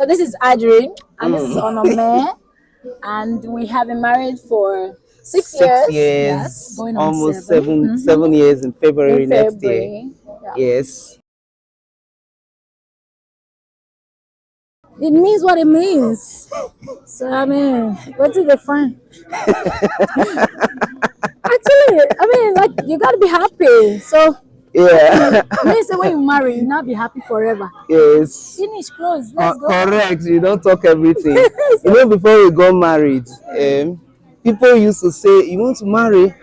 So this is Adrian, and this is Onome, and we have been married for 6 years. Yes, going on almost 7. 7 years in February In next year. February. Yeah. Yes. It means what it means. So I mean, what is the fun? Actually, I mean, like you gotta be happy. So Yeah. means that when you marry, you not be happy forever. Yes. Finish, close. Let's go. Correct. You don't talk everything. Before we got married, people used to say, "You want to marry?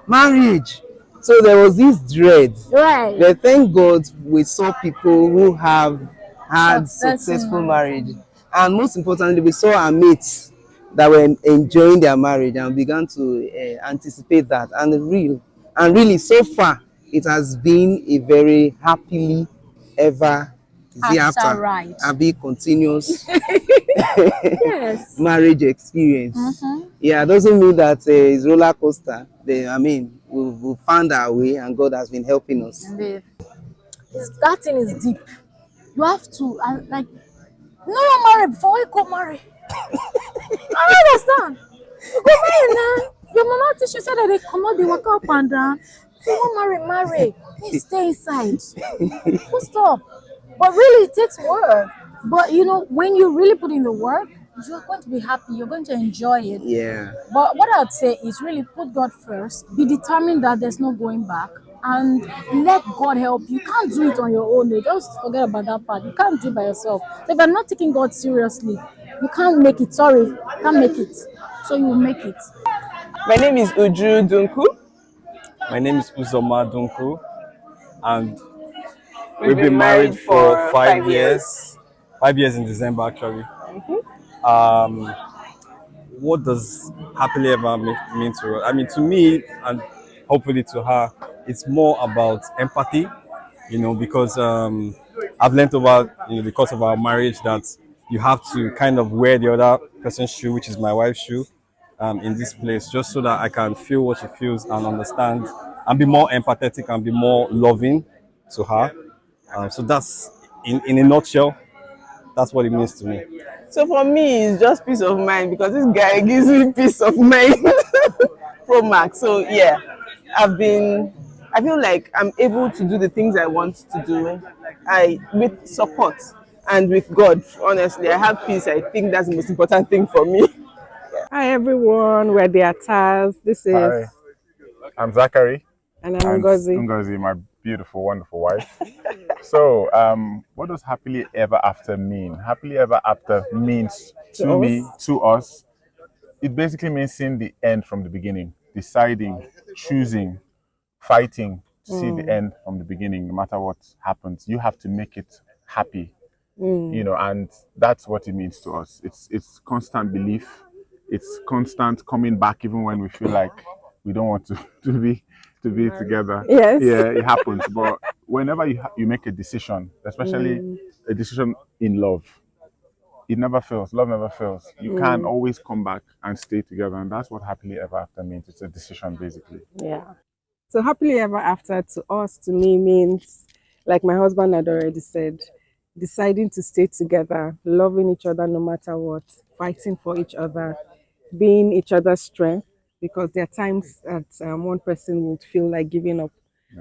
Marriage." So there was this dread. Right. But thank God we saw people who have had Successful successful marriage, and most importantly, we saw our mates that were enjoying their marriage and began to anticipate that. And really, so far, it has been a very happily ever After right. continuous Yes. marriage experience. Yeah, it doesn't mean that it's roller coaster. We've found our way, and God has been helping us. Indeed. That thing is deep. You have to like no one marry before you go marry. I don't understand. You go marry now. Your mama teach you said that they come out, they walk up and down. If you want marry. You stay inside. Full stop. But really, it takes work. But you know, when you really put in the work, you're going to be happy. You're going to enjoy it. Yeah. But what I'd say is really put God first. Be determined that there's no going back. And let God help you. You can't do it on your own. Just forget about that part. You can't do it by yourself. So if you're not taking God seriously, you can't make it. Sorry, you can't make it. So you will make it. My name is Uju Dunku. My name is Uzoma Dunku, and We've been married for 5 years. 5 years in December, actually. What does happily ever mean to her? I mean, to me, and hopefully to her, it's more about empathy, because I've learned over, because of our marriage, that you have to kind of wear the other person's shoe, which is my wife's shoe, in this place, just so that I can feel what she feels and understand and be more empathetic and be more loving to her. So that's, in a nutshell, that's what it means to me. So for me, it's just peace of mind because this guy gives me peace of mind. Pro Max. So yeah, I feel like I'm able to do the things I want to do. With support and with God, honestly, I have peace. I think that's the most important thing for me. Hi everyone, we're the Atars. This is Hi, I'm Zachary. And I'm Ngozi. Ngozi, my beautiful, wonderful wife. So, what does happily ever after mean? Happily ever after means to me, to us, it basically means seeing the end from the beginning, deciding, choosing, fighting to see the end from the beginning, no matter what happens. You have to make it happy, and that's what it means to us. It's constant belief. It's constant coming back even when we feel like we don't want to be together. Yes. Yeah, it happens. But whenever you make a decision, especially a decision in love, it never fails. Love never fails. You can always come back and stay together, and that's what happily ever after means. It's a decision, basically. Yeah. So happily ever after to me means, like my husband had already said, deciding to stay together, loving each other no matter what, fighting for each other, being each other's strength, because there are times that one person would feel like giving up,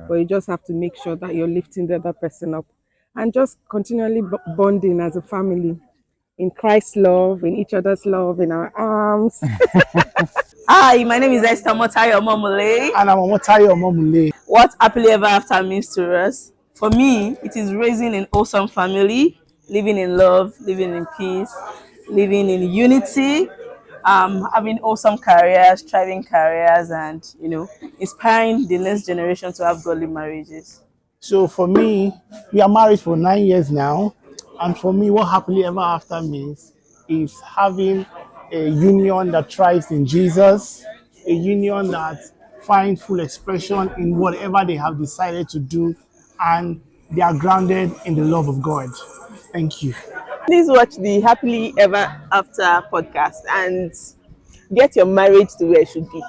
but you just have to make sure that you're lifting the other person up, and just continually bonding as a family in Christ's love, in each other's love, in our arms. Hi, my name is Esther Motayo Momule. And I'm Motayo Momule. What happily ever after means to us? For me, it is raising an awesome family, living in love, living in peace, living in unity, having awesome careers, thriving careers, and inspiring the next generation to have godly marriages. So for me, we are married for 9 years now, and for me, what happily ever after means is having a union that thrives in Jesus, a union that finds full expression in whatever they have decided to do, and they are grounded in the love of God. Thank you. Please watch the Happily Ever After podcast and get your marriage to where it should be.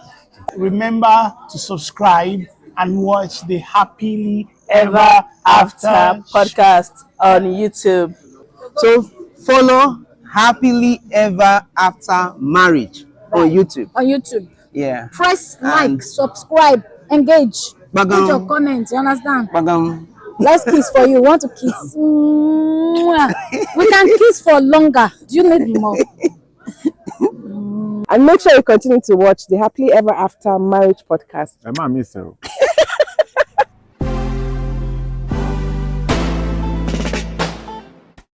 Remember to subscribe and watch the Happily Ever After podcast on YouTube. So follow Happily Ever After Marriage on YouTube. On YouTube. Yeah. Press And- like, subscribe, engage, put Bagam. your comments. You understand? Bagam. Let's kiss for you. Want to kiss? Mwah. We can kiss for longer. Do you need more? And make sure you continue to watch the Happily Ever After Marriage podcast. Am I miss you?